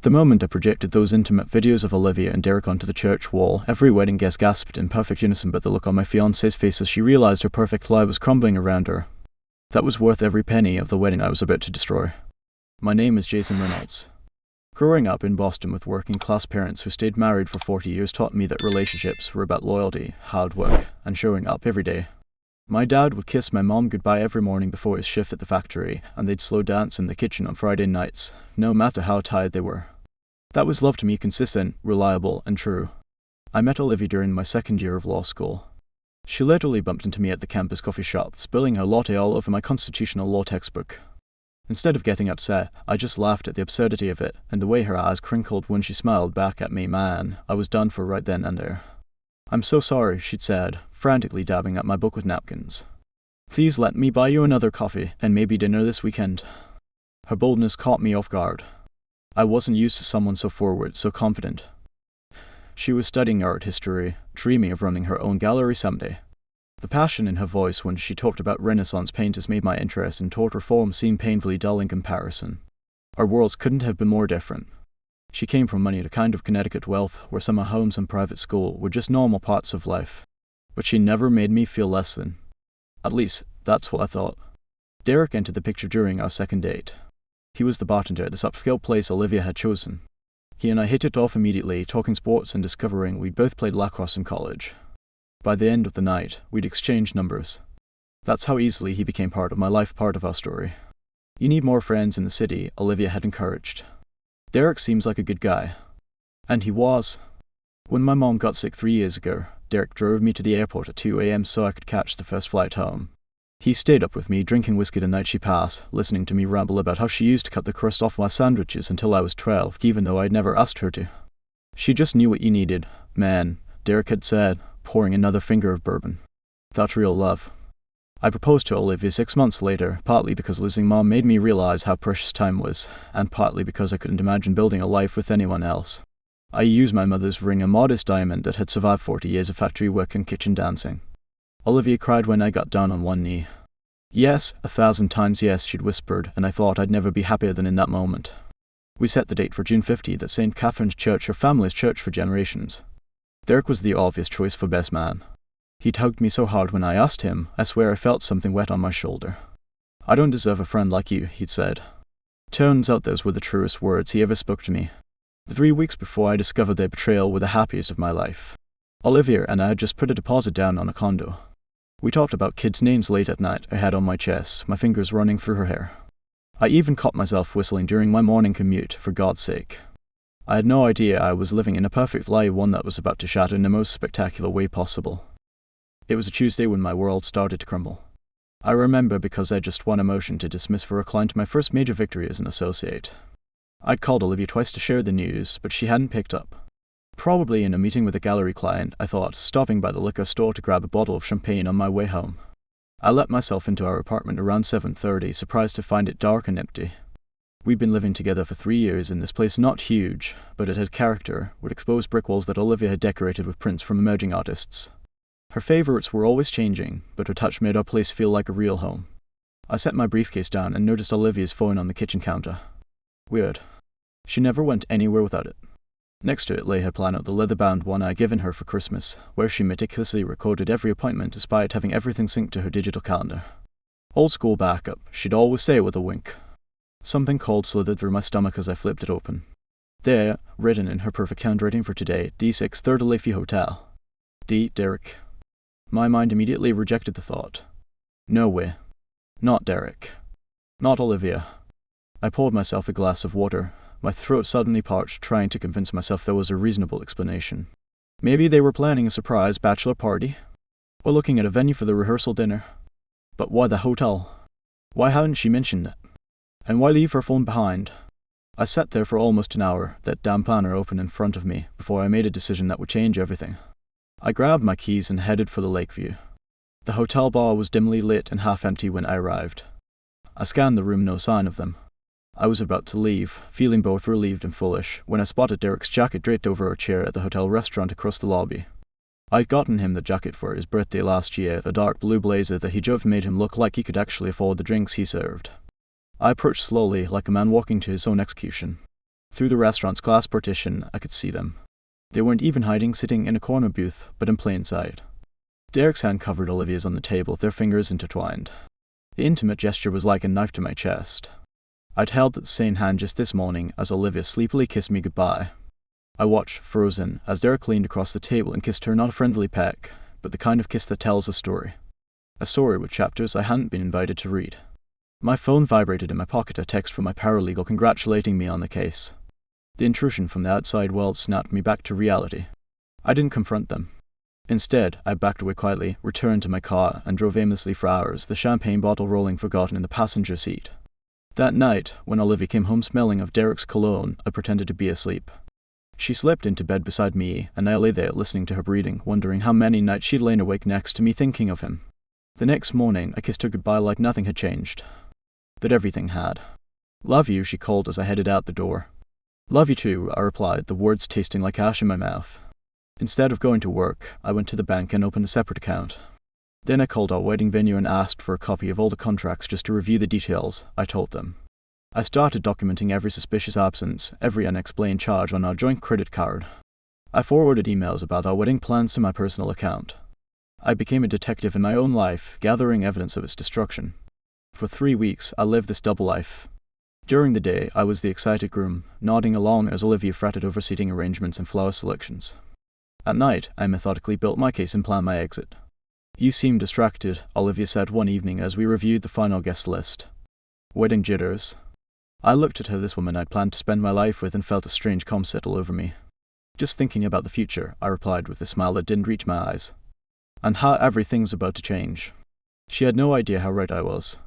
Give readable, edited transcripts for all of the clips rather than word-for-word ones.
The moment I projected those intimate videos of Olivia and Derek onto the church wall, every wedding guest gasped in perfect unison, but the look on my fiancée's face as she realized her perfect lie was crumbling around her. That was worth every penny of the wedding I was about to destroy. My name is Jason Reynolds. Growing up in Boston with working-class parents who stayed married for 40 years taught me that relationships were about loyalty, hard work, and showing up every day. My dad would kiss my mom goodbye every morning before his shift at the factory, and they'd slow dance in the kitchen on Friday nights, no matter how tired they were. That was love to me, consistent, reliable, and true. I met Olivia during my second year of law school. She literally bumped into me at the campus coffee shop, spilling her latte all over my constitutional law textbook. Instead of getting upset, I just laughed at the absurdity of it, and the way her eyes crinkled when she smiled back at me. Man, I was done for right then and there. "I'm so sorry," she'd said, frantically dabbing at my book with napkins. "Please let me buy you another coffee, and maybe dinner this weekend." Her boldness caught me off guard. I wasn't used to someone so forward, so confident. She was studying art history, dreaming of running her own gallery someday. The passion in her voice when she talked about Renaissance painters made my interest in taught reform seem painfully dull in comparison. Our worlds couldn't have been more different. She came from money to kind of Connecticut wealth, where summer homes and private school were just normal parts of life. But she never made me feel less than. At least, that's what I thought. Derek entered the picture during our second date. He was the bartender at this upscale place Olivia had chosen. He and I hit it off immediately, talking sports and discovering we'd both played lacrosse in college. By the end of the night, we'd exchanged numbers. That's how easily he became part of my life, part of our story. "You need more friends in the city," Olivia had encouraged. "Derek seems like a good guy." And he was. When my mom got sick 3 years ago, Derek drove me to the airport at 2 a.m. so I could catch the first flight home. He stayed up with me, drinking whiskey the night she passed, listening to me ramble about how she used to cut the crust off my sandwiches until I was 12, even though I'd never asked her to. "She just knew what you needed, man," Derek had said, pouring another finger of bourbon. "That's real love." I proposed to Olivia 6 months later, partly because losing Mom made me realize how precious time was, and partly because I couldn't imagine building a life with anyone else. I used my mother's ring, a modest diamond that had survived 40 years of factory work and kitchen dancing. Olivia cried when I got down on one knee. "Yes, 1,000 times yes," she'd whispered, and I thought I'd never be happier than in that moment. We set the date for June 50th at St. Catherine's Church, her family's church for generations. Derek was the obvious choice for best man. He'd hugged me so hard when I asked him, I swear I felt something wet on my shoulder. "I don't deserve a friend like you," he'd said. Turns out those were the truest words he ever spoke to me. The 3 weeks before I discovered their betrayal were the happiest of my life. Olivia and I had just put a deposit down on a condo. We talked about kids' names late at night, her head on my chest, my fingers running through her hair. I even caught myself whistling during my morning commute, for God's sake. I had no idea I was living in a perfect lie, one that was about to shatter in the most spectacular way possible. It was a Tuesday when my world started to crumble. I remember because I had just one emotion to dismiss for a client, my first major victory as an associate. I'd called Olivia twice to share the news, but she hadn't picked up. Probably in a meeting with a gallery client, I thought, stopping by the liquor store to grab a bottle of champagne on my way home. I let myself into our apartment around 7:30, surprised to find it dark and empty. We'd been living together for 3 years in this place, not huge, but it had character, with exposed brick walls that Olivia had decorated with prints from emerging artists. Her favorites were always changing, but her touch made our place feel like a real home. I set my briefcase down and noticed Olivia's phone on the kitchen counter. Weird. She never went anywhere without it. Next to it lay her planner, the leather-bound one I'd given her for Christmas, where she meticulously recorded every appointment despite having everything synced to her digital calendar. Old school backup, she'd always say it with a wink. Something cold slithered through my stomach as I flipped it open. There, written in her perfect handwriting for today, D6 Third Olivia Hotel. D. Derek. My mind immediately rejected the thought. No way. Not Derek. Not Olivia. I poured myself a glass of water, my throat suddenly parched, trying to convince myself there was a reasonable explanation. Maybe they were planning a surprise bachelor party? Or looking at a venue for the rehearsal dinner? But why the hotel? Why hadn't she mentioned it? And why leave her phone behind? I sat there for almost an hour, that damn planner open in front of me, before I made a decision that would change everything. I grabbed my keys and headed for the lakeview. The hotel bar was dimly lit and half empty when I arrived. I scanned the room, no sign of them. I was about to leave, feeling both relieved and foolish, when I spotted Derek's jacket draped over a chair at the hotel restaurant across the lobby. I'd gotten him the jacket for his birthday last year, a dark blue blazer that he joked made him look like he could actually afford the drinks he served. I approached slowly, like a man walking to his own execution. Through the restaurant's glass partition, I could see them. They weren't even hiding, sitting in a corner booth, but in plain sight. Derek's hand covered Olivia's on the table, their fingers intertwined. The intimate gesture was like a knife to my chest. I'd held that same hand just this morning as Olivia sleepily kissed me goodbye. I watched, frozen, as Derek leaned across the table and kissed her, not a friendly peck, but the kind of kiss that tells a story. A story with chapters I hadn't been invited to read. My phone vibrated in my pocket, a text from my paralegal congratulating me on the case. The intrusion from the outside world snapped me back to reality. I didn't confront them. Instead, I backed away quietly, returned to my car, and drove aimlessly for hours, the champagne bottle rolling forgotten in the passenger seat. That night, when Olivia came home smelling of Derek's cologne, I pretended to be asleep. She slipped into bed beside me, and I lay there listening to her breathing, wondering how many nights she'd lain awake next to me thinking of him. The next morning, I kissed her goodbye like nothing had changed. That everything had. "Love you," she called as I headed out the door. "Love you too," I replied, the words tasting like ash in my mouth. Instead of going to work, I went to the bank and opened a separate account. Then I called our wedding venue and asked for a copy of all the contracts just to review the details, I told them. I started documenting every suspicious absence, every unexplained charge on our joint credit card. I forwarded emails about our wedding plans to my personal account. I became a detective in my own life, gathering evidence of its destruction. For 3 weeks, I lived this double life. During the day, I was the excited groom, nodding along as Olivia fretted over seating arrangements and flower selections. At night, I methodically built my case and planned my exit. "You seem distracted," Olivia said one evening as we reviewed the final guest list. "Wedding jitters." I looked at her, this woman I'd planned to spend my life with, and felt a strange calm settle over me. "Just thinking about the future," I replied with a smile that didn't reach my eyes. "And how everything's about to change." She had no idea how right I was.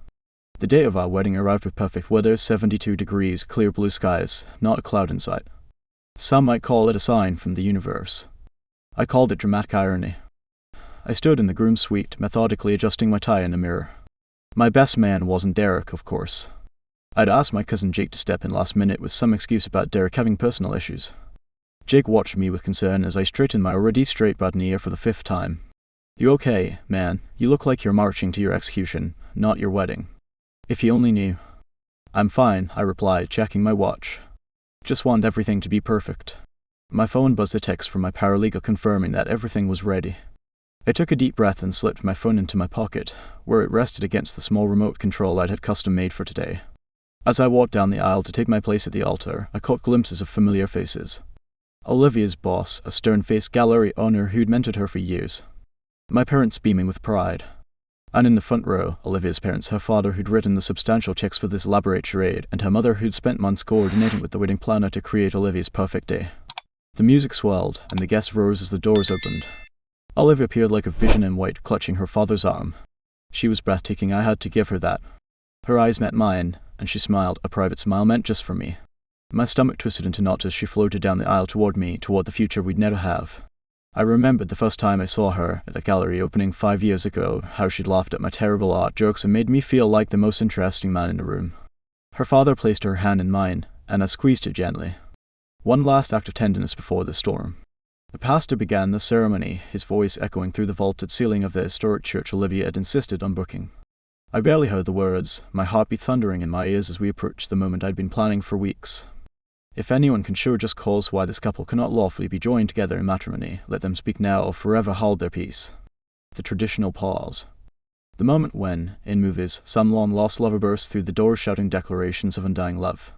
The day of our wedding arrived with perfect weather, 72 degrees, clear blue skies, not a cloud in sight. Some might call it a sign from the universe. I called it dramatic irony. I stood in the groom's suite, methodically adjusting my tie in the mirror. My best man wasn't Derek, of course. I'd asked my cousin Jake to step in last minute with some excuse about Derek having personal issues. Jake watched me with concern as I straightened my already straight boutonniere for the 5th time. "You okay, man? You look like you're marching to your execution, not your wedding." If he only knew. "I'm fine," I replied, checking my watch. "Just want everything to be perfect." My phone buzzed a text from my paralegal confirming that everything was ready. I took a deep breath and slipped my phone into my pocket, where it rested against the small remote control I'd had custom made for today. As I walked down the aisle to take my place at the altar, I caught glimpses of familiar faces. Olivia's boss, a stern-faced gallery owner who'd mentored her for years. My parents beaming with pride. And in the front row, Olivia's parents, her father who'd written the substantial checks for this elaborate charade, and her mother who'd spent months coordinating with the wedding planner to create Olivia's perfect day. The music swelled, and the guests rose as the doors opened. Olivia appeared like a vision in white, clutching her father's arm. She was breathtaking, I had to give her that. Her eyes met mine, and she smiled, a private smile meant just for me. My stomach twisted into knots as she floated down the aisle toward me, toward the future we'd never have. I remembered the first time I saw her at the gallery opening 5 years ago, how she'd laughed at my terrible art jokes and made me feel like the most interesting man in the room. Her father placed her hand in mine, and I squeezed it gently. One last act of tenderness before the storm. The pastor began the ceremony, his voice echoing through the vaulted ceiling of the historic church Olivia had insisted on booking. I barely heard the words, my heartbeat thundering in my ears as we approached the moment I'd been planning for weeks. If anyone can show just cause why this couple cannot lawfully be joined together in matrimony, let them speak now or forever hold their peace. The traditional pause. The moment when, in movies, some long-lost lover bursts through the door shouting declarations of undying love.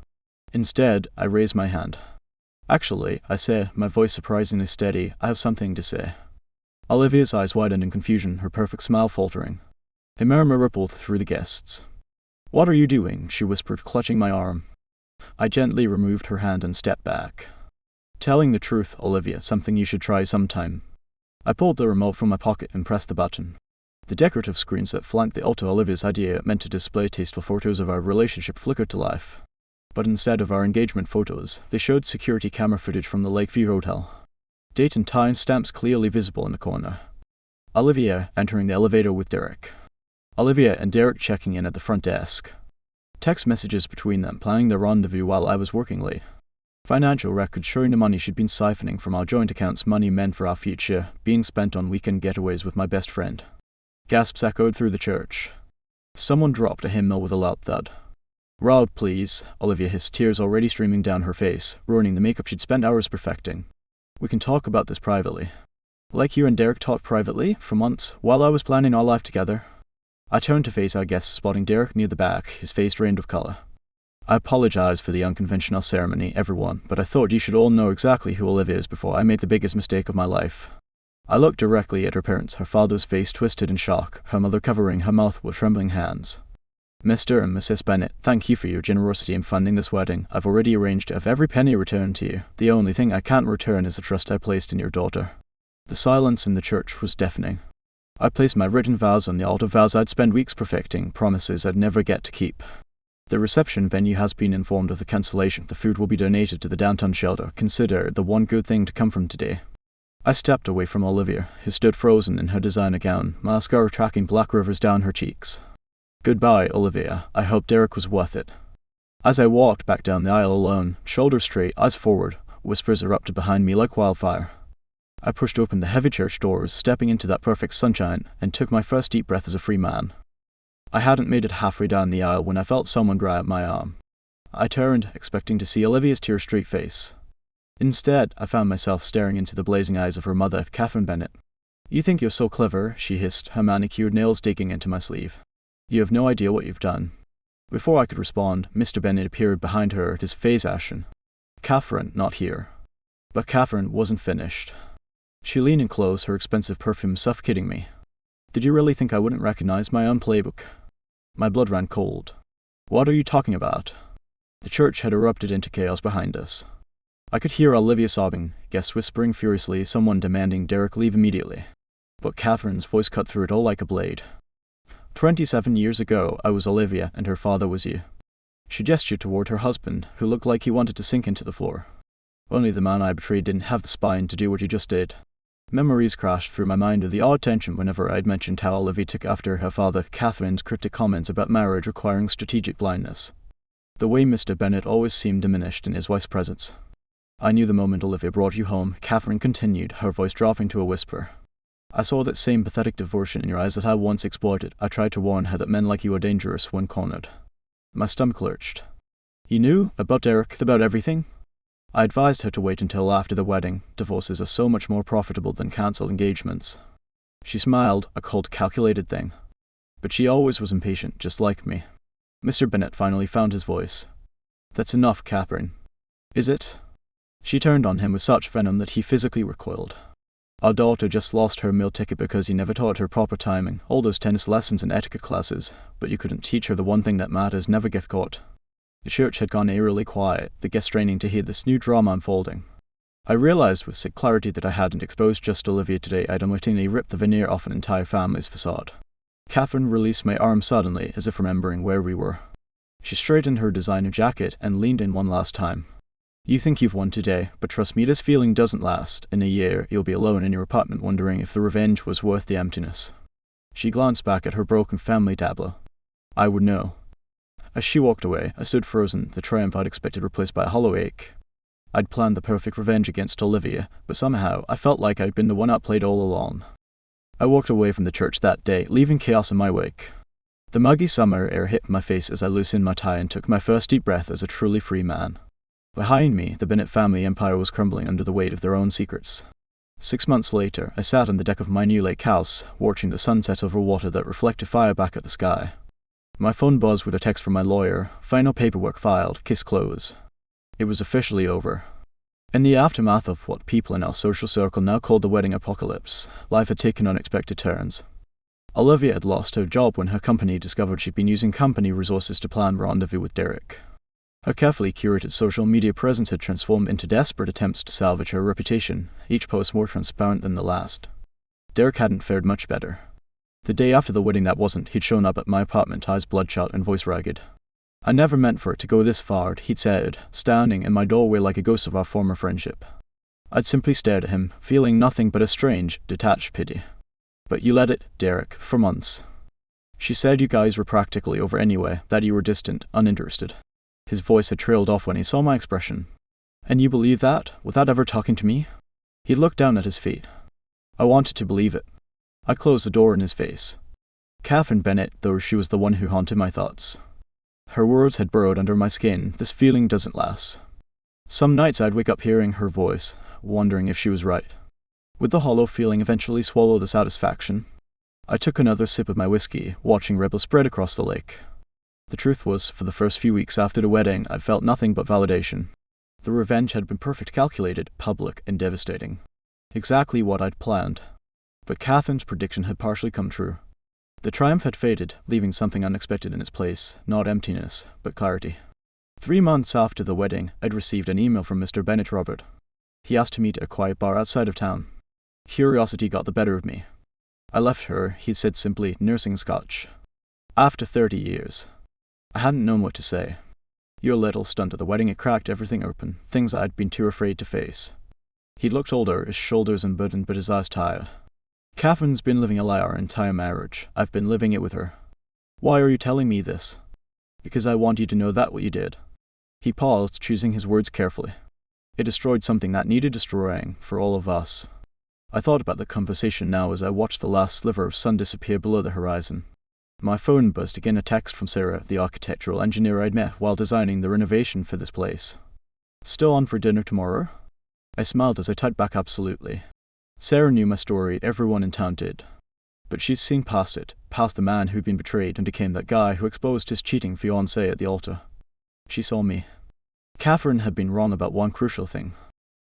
Instead, I raise my hand. "Actually," I say, my voice surprisingly steady, "I have something to say." Olivia's eyes widened in confusion, her perfect smile faltering. A murmur rippled through the guests. "What are you doing?" she whispered, clutching my arm. I gently removed her hand and stepped back. "Telling the truth, Olivia, something you should try sometime." I pulled the remote from my pocket and pressed the button. The decorative screens that flanked the altar Olivia's idea meant to display tasteful photos of our relationship flickered to life. But instead of our engagement photos, they showed security camera footage from the Lakeview Hotel. Date and time stamps clearly visible in the corner. Olivia entering the elevator with Derek. Olivia and Derek checking in at the front desk. Text messages between them, planning the rendezvous while I was working late. Financial records showing the money she'd been siphoning from our joint accounts, money meant for our future, being spent on weekend getaways with my best friend. Gasps echoed through the church. Someone dropped a hymnal with a loud thud. Rob, please, Olivia hissed, tears already streaming down her face, ruining the makeup she'd spent hours perfecting. We can talk about this privately. Like you and Derek talked privately, for months, while I was planning our life together. I turned to face our guest, spotting Derek near the back, his face drained of colour. I apologize for the unconventional ceremony, everyone, but I thought you should all know exactly who Olivia is before I made the biggest mistake of my life. I looked directly at her parents, her father's face twisted in shock, her mother covering her mouth with trembling hands. Mr. and Mrs. Bennet, thank you for your generosity in funding this wedding. I've already arranged to have every penny returned to you. The only thing I can't return is the trust I placed in your daughter. The silence in the church was deafening. I placed my written vows on the altar, vows I'd spend weeks perfecting, promises I'd never get to keep. The reception venue has been informed of the cancellation. The food will be donated to the downtown shelter. Consider it the one good thing to come from today. I stepped away from Olivia, who stood frozen in her designer gown, mascara tracking black rivers down her cheeks. Goodbye, Olivia. I hope Derek was worth it. As I walked back down the aisle alone, shoulders straight, eyes forward, whispers erupted behind me like wildfire. I pushed open the heavy church doors, stepping into that perfect sunshine, and took my first deep breath as a free man. I hadn't made it halfway down the aisle when I felt someone grab my arm. I turned, expecting to see Olivia's tear-streaked face. Instead, I found myself staring into the blazing eyes of her mother, Catherine Bennet. You think you're so clever, she hissed, her manicured nails digging into my sleeve. You have no idea what you've done. Before I could respond, Mr. Bennet appeared behind her, his face ashen. Catherine, not here. But Catherine wasn't finished. She leaned in close, her expensive perfume suffocating me. Did you really think I wouldn't recognize my own playbook? My blood ran cold. What are you talking about? The church had erupted into chaos behind us. I could hear Olivia sobbing, guests whispering furiously, someone demanding Derek leave immediately. But Catherine's voice cut through it all like a blade. 27 years ago, I was Olivia, and her father was you. She gestured toward her husband, who looked like he wanted to sink into the floor. Only the man I betrayed didn't have the spine to do what he just did. Memories crashed through my mind with the odd tension whenever I'd mentioned how Olivia took after her father, Catherine's cryptic comments about marriage requiring strategic blindness. The way Mr. Bennet always seemed diminished in his wife's presence. I knew the moment Olivia brought you home, Catherine continued, her voice dropping to a whisper. I saw that same pathetic devotion in your eyes that I once exploited. I tried to warn her that men like you are dangerous when cornered. My stomach lurched. You knew? About Derek? About everything? I advised her to wait until after the wedding. Divorces are so much more profitable than cancelled engagements. She smiled, a cold, calculated thing. But she always was impatient, just like me. Mr. Bennet finally found his voice. That's enough, Catherine. Is it? She turned on him with such venom that he physically recoiled. Our daughter just lost her meal ticket because you never taught her proper timing, all those tennis lessons and etiquette classes, but you couldn't teach her the one thing that matters, never get caught. The church had gone eerily quiet, the guests straining to hear this new drama unfolding. I realized with sick clarity that I hadn't exposed just Olivia today, I'd unwittingly ripped the veneer off an entire family's facade. Catherine released my arm suddenly, as if remembering where we were. She straightened her designer jacket and leaned in one last time. You think you've won today, but trust me, this feeling doesn't last. In a year, you'll be alone in your apartment wondering if the revenge was worth the emptiness. She glanced back at her broken family tableau. I would know. As she walked away, I stood frozen, the triumph I'd expected replaced by a hollow ache. I'd planned the perfect revenge against Olivia, but somehow I felt like I'd been the one outplayed all along. I walked away from the church that day, leaving chaos in my wake. The muggy summer air hit my face as I loosened my tie and took my first deep breath as a truly free man. Behind me, the Bennet family empire was crumbling under the weight of their own secrets. 6 months later, I sat on the deck of my new lake house, watching the sunset over water that reflected fire back at the sky. My phone buzzed with a text from my lawyer, final paperwork filed, case closed. It was officially over. In the aftermath of what people in our social circle now called the wedding apocalypse, life had taken unexpected turns. Olivia had lost her job when her company discovered she'd been using company resources to plan rendezvous with Derek. Her carefully curated social media presence had transformed into desperate attempts to salvage her reputation, each post more transparent than the last. Derek hadn't fared much better. The day after the wedding that wasn't, he'd shown up at my apartment, eyes bloodshot and voice ragged. I never meant for it to go this far, he'd said, standing in my doorway like a ghost of our former friendship. I'd simply stared at him, feeling nothing but a strange, detached pity. But you let it, Derek, for months. She said you guys were practically over anyway, that you were distant, uninterested. His voice had trailed off when he saw my expression. And you believe that, without ever talking to me? He looked down at his feet. I wanted to believe it. I closed the door in his face. Catherine Bennet, though she was the one who haunted my thoughts. Her words had burrowed under my skin. This feeling doesn't last. Some nights I'd wake up hearing her voice, wondering if she was right. Would the hollow feeling eventually swallow the satisfaction? I took another sip of my whiskey, watching ripples spread across the lake. The truth was, for the first few weeks after the wedding, I'd felt nothing but validation. The revenge had been perfect, calculated, public, and devastating. Exactly what I'd planned. But Catherine's prediction had partially come true. The triumph had faded, leaving something unexpected in its place, not emptiness, but clarity. 3 months after the wedding, I'd received an email from Mr. Bennett Robert. He asked to meet at a quiet bar outside of town. Curiosity got the better of me. I left her, he said simply, nursing scotch. After 30 years. I hadn't known what to say. Your little stunt at the wedding had cracked everything open, things I'd been too afraid to face. He looked older, his shoulders unburdened but his eyes tired. Catherine's been living a lie our entire marriage. I've been living it with her. Why are you telling me this? Because I want you to know that what you did. He paused, choosing his words carefully. It destroyed something that needed destroying, for all of us. I thought about the conversation now as I watched the last sliver of sun disappear below the horizon. My phone buzzed again, a text from Sarah, the architectural engineer I'd met while designing the renovation for this place. Still on for dinner tomorrow? I smiled as I typed back absolutely. Sarah knew my story, everyone in town did. But she'd seen past it, past the man who'd been betrayed and became that guy who exposed his cheating fiancée at the altar. She saw me. Catherine had been wrong about one crucial thing.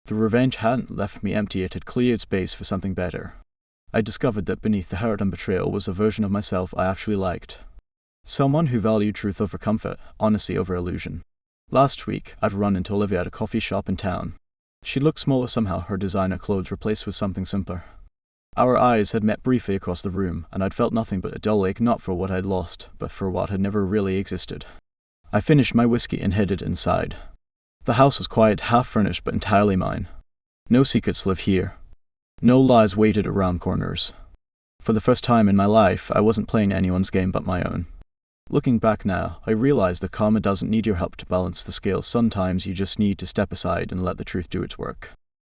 The revenge hadn't left me empty, it had cleared space for something better. I discovered that beneath the hurt and betrayal was a version of myself I actually liked. Someone who valued truth over comfort, honesty over illusion. Last week, I'd run into Olivia at a coffee shop in town. She looked smaller somehow, her designer clothes replaced with something simpler. Our eyes had met briefly across the room, and I'd felt nothing but a dull ache, not for what I'd lost, but for what had never really existed. I finished my whiskey and headed inside. The house was quiet, half-furnished, but entirely mine. No secrets lived here. No lies waited around corners. For the first time in my life, I wasn't playing anyone's game but my own. Looking back now, I realize that karma doesn't need your help to balance the scales. Sometimes you just need to step aside and let the truth do its work.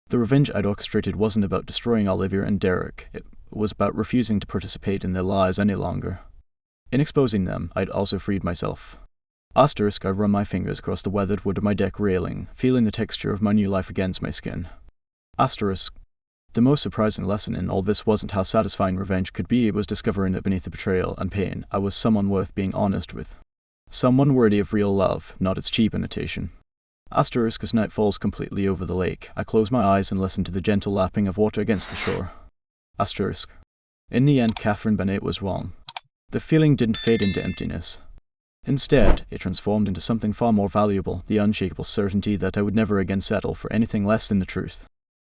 The revenge I'd orchestrated wasn't about destroying Olivia and Derek. It was about refusing to participate in their lies any longer. In exposing them, I'd also freed myself. Asterisk, I run my fingers across the weathered wood of my deck railing, feeling the texture of my new life against my skin. Asterisk. The most surprising lesson in all this wasn't how satisfying revenge could be, it was discovering that beneath the betrayal and pain, I was someone worth being honest with. Someone worthy of real love, not its cheap imitation. Asterisk, as night falls completely over the lake, I close my eyes and listen to the gentle lapping of water against the shore. Asterisk. In the end, Catherine Bennett was wrong. The feeling didn't fade into emptiness. Instead, it transformed into something far more valuable, the unshakable certainty that I would never again settle for anything less than the truth.